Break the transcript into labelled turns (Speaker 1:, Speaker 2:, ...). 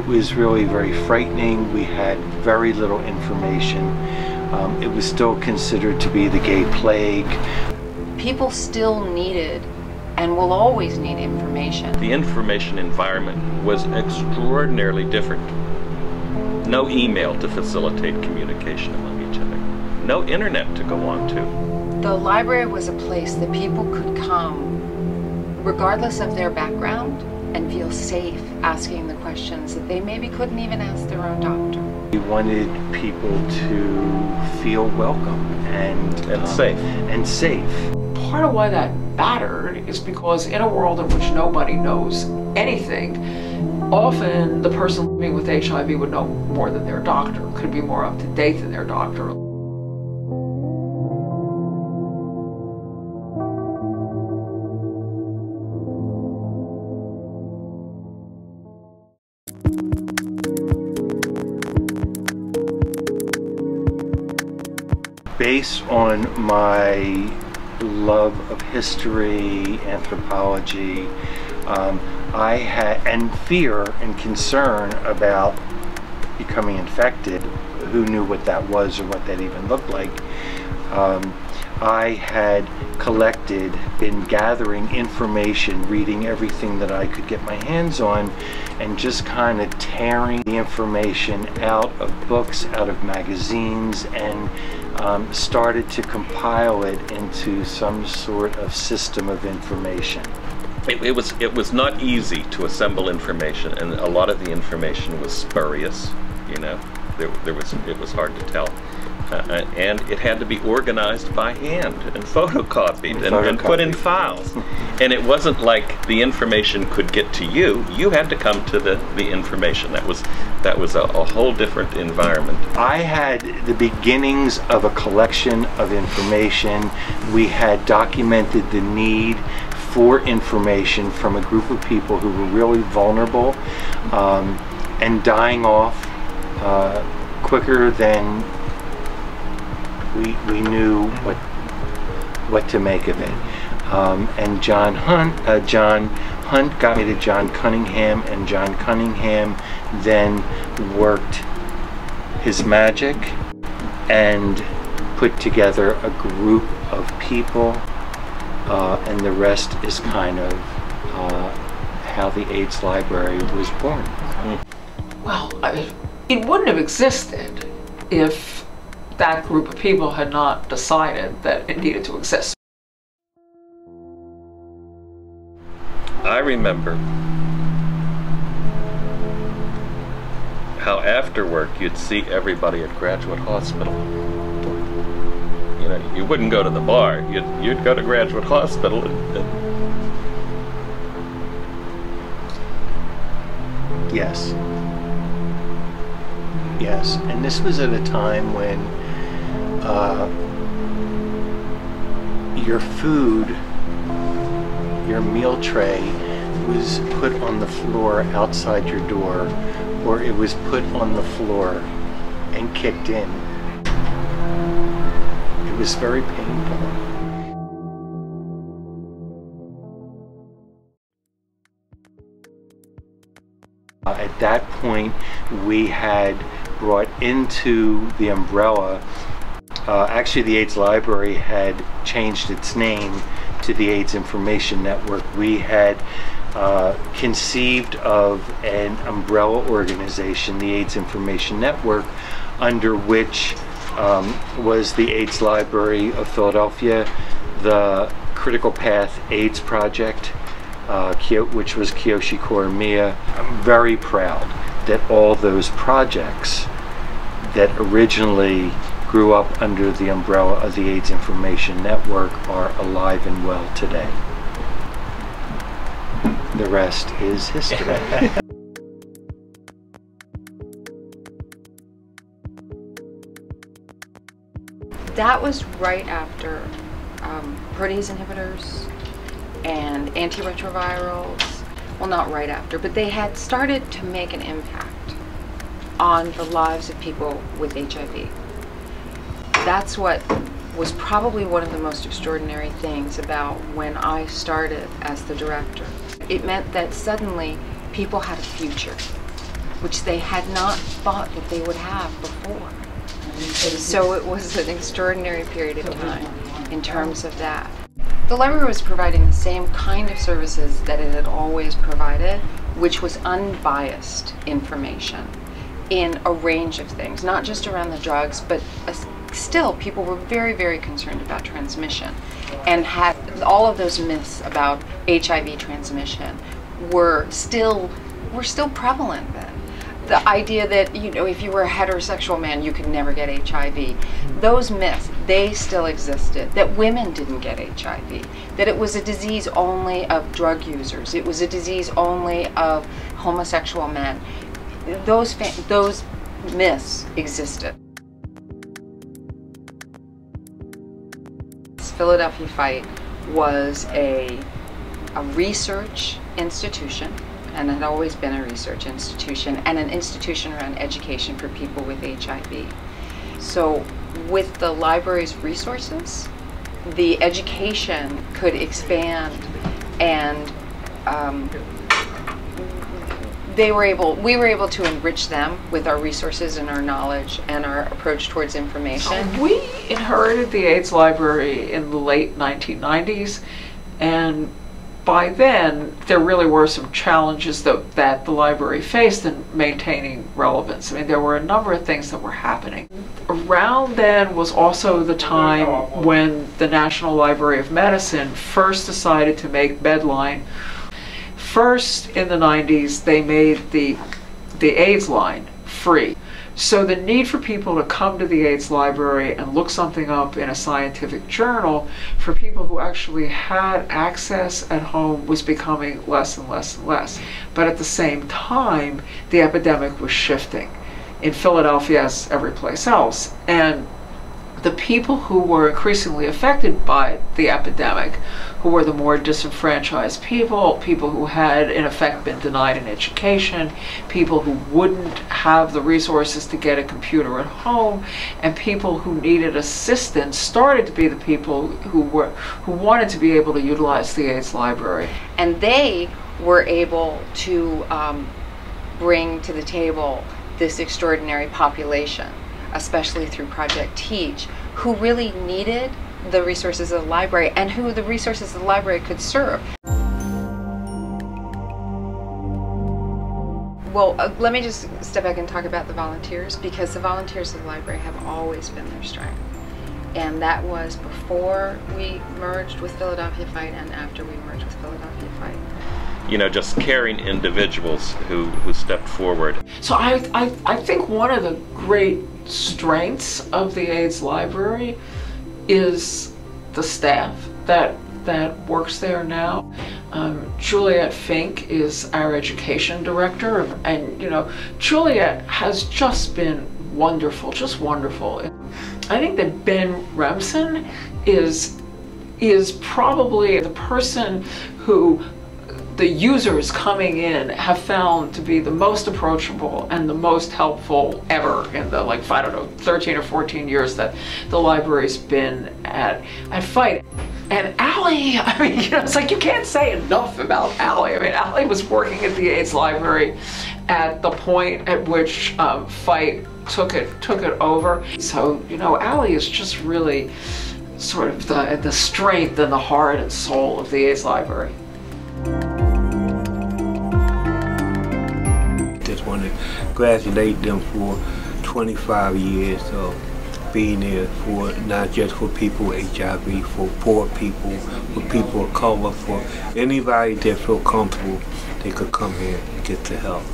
Speaker 1: was really very frightening. We had very little information. It was still considered to be the gay plague.
Speaker 2: People still needed and will always need information.
Speaker 3: The information environment was extraordinarily different. No email to facilitate communication among each other. No internet to go on to.
Speaker 2: The library was a place that people could come regardless of their background and feel safe asking the questions that they maybe couldn't even ask their own doctor.
Speaker 1: We wanted people to feel welcome and safe.
Speaker 4: Part of why that mattered is because in a world in which nobody knows anything, often the person living with HIV would know more than their doctor, could be more up to date than their doctor.
Speaker 1: Based on my love of history, anthropology, I had, and fear and concern about becoming infected. Who knew what that was or what that even looked like? I had been gathering information, reading everything that I could get my hands on, and just kind of tearing the information out of books, out of magazines, and started to compile it into some sort of system of information.
Speaker 3: It was not easy to assemble information, and a lot of the information was spurious. You know, it was hard to tell. And it had to be organized by hand and photocopied and put in files. And it wasn't like the information could get to you. You had to come to the information. That was a whole different environment.
Speaker 1: I had the beginnings of a collection of information. We had documented the need for information from a group of people who were really vulnerable and dying off quicker than we knew what to make of it. And John Hunt got me to John Cunningham, and John Cunningham then worked his magic and put together a group of people, and the rest is kind of how the AIDS Library was born.
Speaker 4: Well, it wouldn't have existed if that group of people had not decided that it needed to exist.
Speaker 3: I remember how after work you'd see everybody at Graduate Hospital. You know, you wouldn't go to the bar, you'd go to Graduate Hospital
Speaker 1: Yes. Yes, and this was at a time when your food, your meal tray was put on the floor outside your door, or it was put on the floor and kicked in. It was very painful. At that point, we had brought into the umbrella, actually the AIDS Library had changed its name to the AIDS Information Network. We had conceived of an umbrella organization, the AIDS Information Network, under which was the AIDS Library of Philadelphia, the Critical Path AIDS Project, which was Kiyoshi Koramiya. I'm very proud that all those projects that originally grew up under the umbrella of the AIDS Information Network are alive and well today. The rest is history.
Speaker 2: That was right after protease inhibitors and antiretrovirals. Well, not right after, but they had started to make an impact on the lives of people with HIV. That's what was probably one of the most extraordinary things about when I started as the director. It meant that suddenly people had a future. which they had not thought that they would have before. So it was an extraordinary period of time in terms of that. The library was providing the same kind of services that it had always provided, which was unbiased information in a range of things, not just around the drugs, but still people were very, very concerned about transmission, and had all of those myths about HIV transmission were still prevalent then. The idea that, you know, if you were a heterosexual man, you could never get HIV. Those myths, they still existed. That women didn't get HIV. That it was a disease only of drug users. It was a disease only of homosexual men. Those myths existed. Philadelphia Fight was a research institution, and had always been a research institution, and an institution around education for people with HIV. So with the library's resources, the education could expand, and we were able to enrich them with our resources and our knowledge and our approach towards information.
Speaker 4: So we inherited the AIDS library in the late 1990s, and by then, there really were some challenges that the library faced in maintaining relevance. I mean, there were a number of things that were happening. Around then was also the time when the National Library of Medicine first decided to make Medline. First, in the 90s, they made the AIDS line free. So the need for people to come to the AIDS library and look something up in a scientific journal for people who actually had access at home was becoming less and less and less. But at the same time, the epidemic was shifting in Philadelphia as every place else. And the people who were increasingly affected by the epidemic, who were the more disenfranchised people who had in effect been denied an education, people who wouldn't have the resources to get a computer at home, and people who needed assistance, started to be the people who wanted to be able to utilize the AIDS library.
Speaker 2: And they were able to bring to the table this extraordinary population, especially through Project Teach, who really needed the resources of the library and who the resources of the library could serve. Well, let me just step back and talk about the volunteers, because the volunteers of the library have always been their strength. And that was before we merged with Philadelphia Fight and after we merged with Philadelphia Fight.
Speaker 3: You know, just caring individuals who stepped forward.
Speaker 4: So I think one of the great strengths of the AIDS library is the staff that works there now. Juliet Fink is our education director, and you know, Juliet has just been wonderful, just wonderful. I think that Ben Remsen is probably the person who the users coming in have found to be the most approachable and the most helpful ever in the, like, I don't know, 13 or 14 years that the library's been at Fight. And Allie, I mean, you know, it's like you can't say enough about Allie. I mean, Allie was working at the AIDS library at the point at which Fight took it over. So, you know, Allie is just really sort of the strength and the heart and soul of the AIDS library.
Speaker 5: Just want to congratulate them for 25 years of being there for not just for people with HIV, for poor people, for people of color, for anybody that feel comfortable, they could come here and get the help.